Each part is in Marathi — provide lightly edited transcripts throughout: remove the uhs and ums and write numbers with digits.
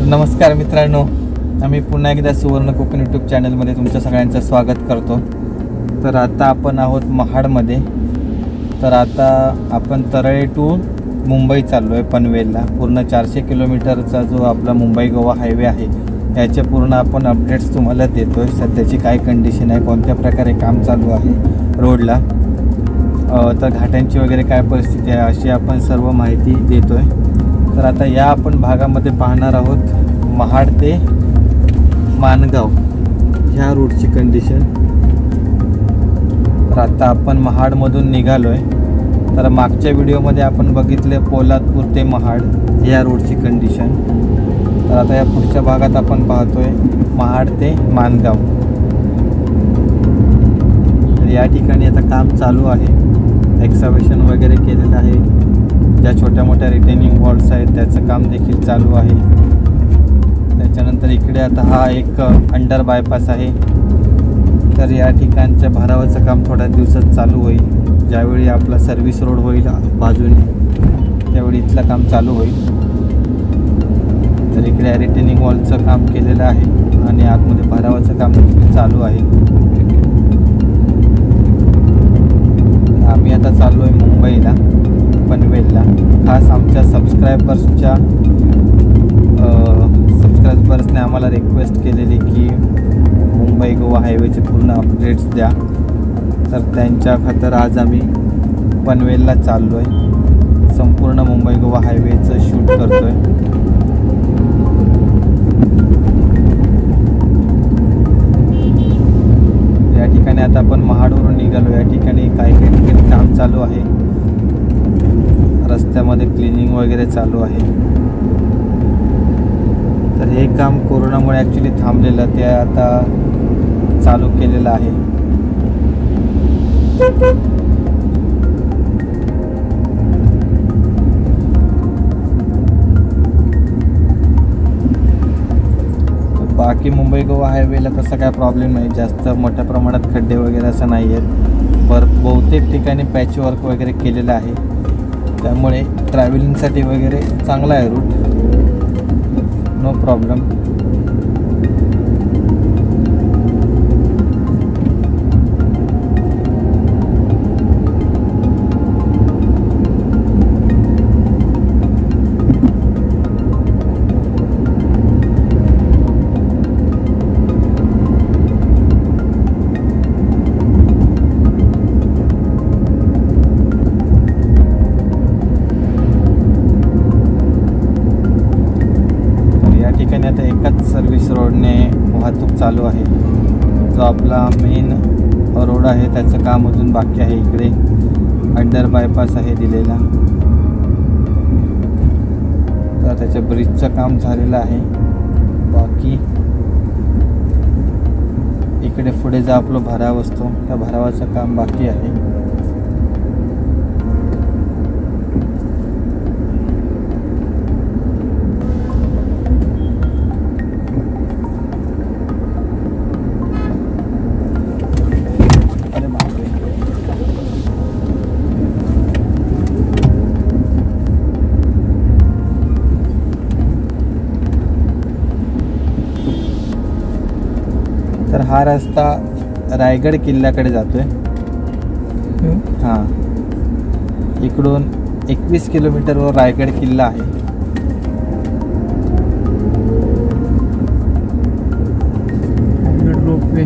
नमस्कार मित्रांनो, आम्ही पुन्हा एकदा सुवर्ण कोकण यूट्यूब चॅनलमध्ये तुमच्या सगळ्यांचं स्वागत करतो। तर आता आपण आहोत महाडमध्ये। तर आता आपण तरळे टू मुंबई चाललो आहे पनवेलला। पूर्ण 400 किलोमीटरचा जो आपला मुंबई गोवा हायवे आहे याचे पूर्ण आपण अपडेट्स तुम्हाला देतो आहे। सध्याची काय कंडिशन आहे, कोणत्या प्रकारे काम चालू आहे रोडला, तर घाटांची वगैरे काय परिस्थिती आहे अशी आपण सर्व माहिती देतो आहे। तर आता या आपण भागामध्ये पाहणार आहोत महाड ते माणगाव ह्या रूटची कंडिशन। तर आता आपण महाडमधून निघालो आहे। तर मागच्या व्हिडिओमध्ये आपण बघितले पोलादपूर ते महाड या रूटची कंडिशन। तर आता या पुढच्या भागात आपण पाहतोय महाड ते माणगाव। तर या ठिकाणी आता काम चालू आहे, एक्सकॅव्हेशन वगैरे केलेलं आहे। ज्या छोट्या मोठ्या रिटेनिंग वॉल्स आहेत त्याचं काम देखील चालू आहे। त्याच्यानंतर इकडे आता हा एक अंडर बायपास आहे। तर या ठिकाणच्या भरावाचं काम थोड्या दिवसात चालू होईल। ज्यावेळी आपला सर्व्हिस रोड होईल बाजूने त्यावेळी इथलं काम चालू होईल। तर इकडे रिटेनिंग वॉलचं काम केलेलं आहे आणि आतमध्ये भरावाचं काम देखील चालू आहे। आम्ही आता चाललो आहे मुंबईला पनवेलला। खास आमच्या सबस्क्रायबर्सने आम्हाला रिक्वेस्ट केलेली की मुंबई गोवा हायवेचे पूर्ण अपडेट्स द्या। तर त्यांच्या खातर आज आम्ही पनवेलला चाललो आहे। संपूर्ण मुंबई गोवा हायवेचं शूट करतो आहे। या ठिकाणी आता आपण महाडवरून निघालो। या ठिकाणी काही ठिकाणी काम चालू आहे, रस्त्यामध्ये क्लिनिंग वगैरे चालू आहे। तर हे काम कोरोनामुळे ॲक्च्युली थांबलेलं ते आता चालू केलेलं आहे। बाकी मुंबई गोवा हायवेला तसा काय प्रॉब्लेम नाही, जास्त मोठ्या प्रमाणात खड्डे वगैरे असं नाही आहेत। बहुतेक ठिकाणी पॅचवर्क वगैरे केलेलं आहे, त्यामुळे ट्रॅव्हलिंगसाठी वगैरे चांगला आहे रूट, नो प्रॉब्लेम। आता एकाच सर्व्हिस रोडने वाहतूक चालू आहे। जो आपला मेन रोड आहे त्याचं काम अजून बाकी आहे। इकडे अंडर बायपास आहे दिलेला, तर त्याच्या ब्रिजचं काम झालेलं आहे। बाकी इकडे पुढे जो आपला भराव असतो त्या भरावाचं काम बाकी आहे। तर हा रस्ता रायगड किल्ल्याकडे जातोय। हां, इकडून 21 किलोमीटरवर रायगड किल्ला आहे। रोपवे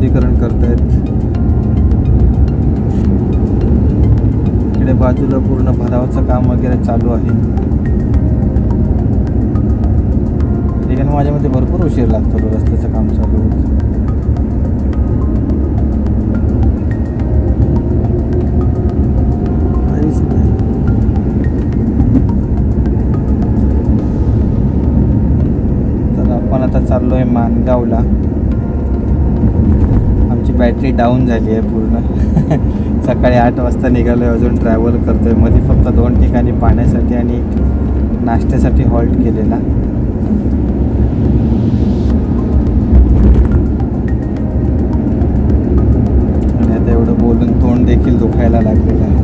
रुंदीकरण करतायत. इकडे बाजूला पूर्ण भरावाचं काम वगैरे चालू आहे. ठिकाणी माझ्यामध्ये भरपूर उशीर लागतो रस्त्याचं काम चालू होतं. आता चाललो आहे माणगावला. आमची बॅटरी डाऊन झाली आहे पूर्ण. सकाळी 8 वाजता निघालो आहे, अजून ट्रॅव्हल करतो आहे. मध्ये फक्त 2 ठिकाणी पाण्यासाठी आणि नाश्त्यासाठी हॉल्ट केलेला. आणि आता एवढं बोलून तोंड देखील दुखायला लागलेलं आहे.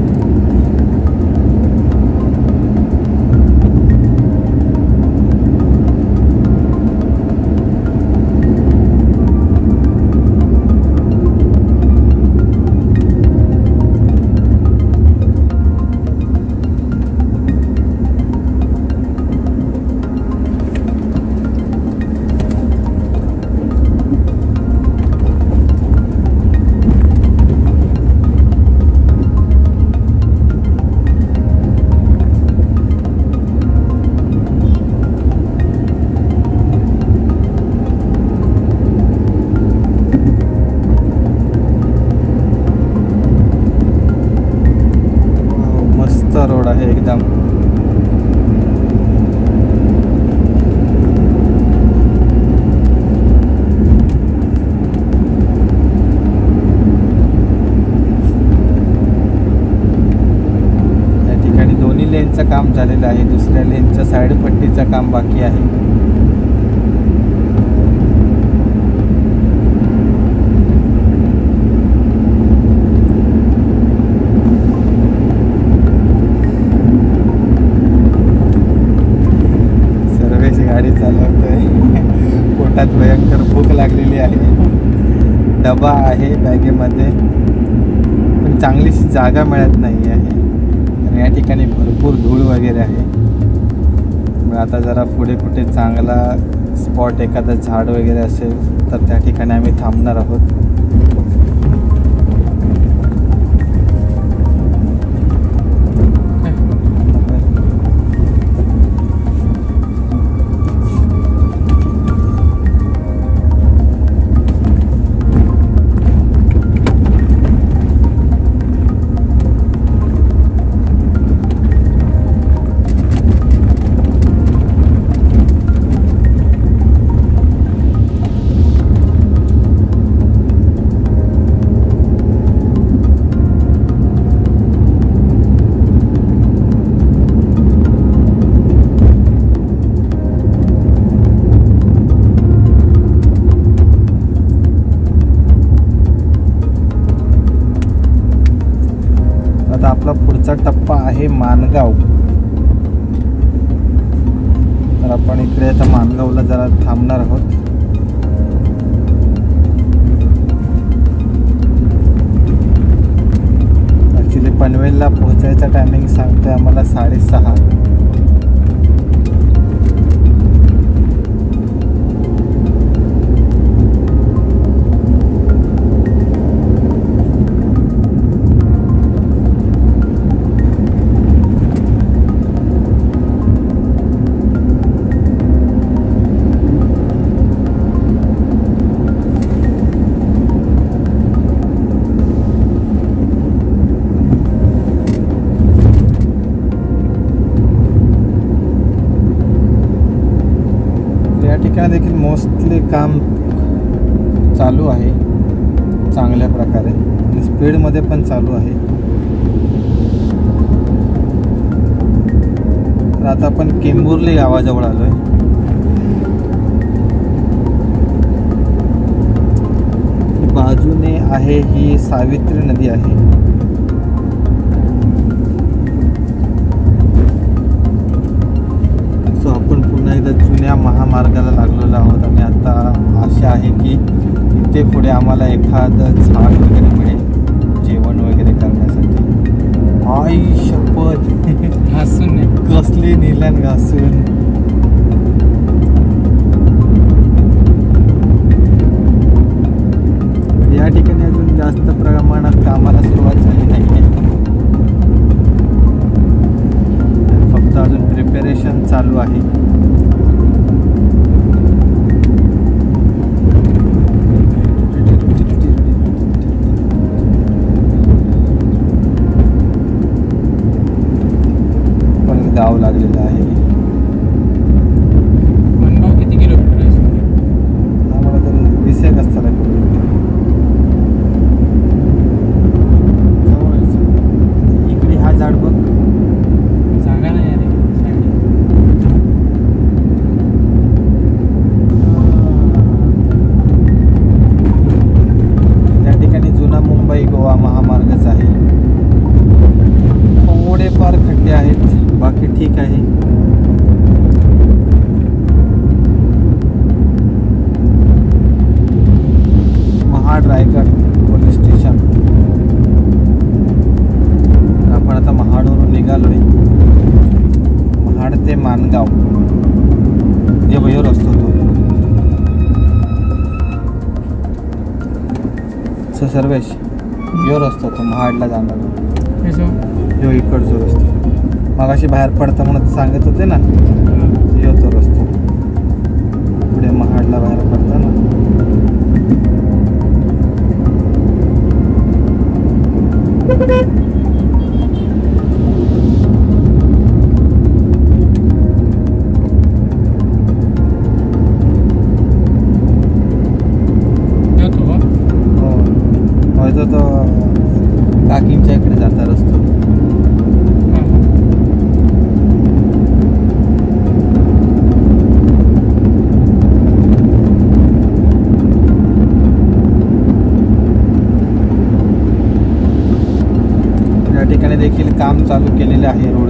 रोड आहे एकदम. या ठिकाणी दोन्ही लेनचं काम झालेलं आहे. दुसऱ्या लेनच्या साईड पट्टीचं काम बाकी आहे. गाडी चालवतोय. पोटात भयंकर भूक लागलेली आहे. डबा आहे बॅगेमध्ये, पण चांगलीशी जागा मिळत नाही आहे. आणि या ठिकाणी भरपूर धूळ वगैरे आहे. मग आता जरा पुढे कुठे चांगला स्पॉट, एखादं झाड वगैरे असेल तर त्या ठिकाणी आम्ही थांबणार आहोत. आता आपला पुढचा टप्पा आहे माणगाव. तर आपण इकडे आता माणगावला जरा थांबणार आहोत. ॲक्च्युली पनवेलला पोहोचायचा टायमिंग सांगतोय आम्हाला 6:30. ठिकाणी देखील मोस्टली काम चालू आहे चांगल्या प्रकारे आणि स्पीडमध्ये पण चालू आहे. तर आता आपण केंबुर्ली गावाजवळ आलो आहे. बाजूने आहे ही सावित्री नदी आहे. सो आपण पुन्हा एकदा जुन्या महामार्गाला लागलेलो आहोत आणि आता आशा आहे की इथे पुढे आम्हाला एखादं झाड वगैरे मिळेल जेवण वगैरे करण्यासाठी. आई शपथ घासून कसली नेल्यान घासून. लागलेलं आहे. मनगाव किती किलोमीटर आहे? आम्हाला तरी 20 एक असतात इकडे. हा झाड बघ, जागा नाही अरे साईड. या ठिकाणी जुना मुंबई गोवा महामार्गच आहे. थोडेफार खड्डे आहेत, बाकी ठीक आहे. Mahad Raigad police station. आपण आता महाडवरून निघालोय. महाड ते माणगाव हे वयोर असतो तो सर्वेश योर असतो तो महाडला जाणार. यो इकडचो रस्तो मगाशी बाहेर पडता म्हणून सांगत होते ना, यो तो रस्तो पुढे महाडला बाहेर पडता ना. हो तो काकींच्या इकडे जाता रस्तो. या ठिकाणी देखील काम चालू केलेले आहे रोड.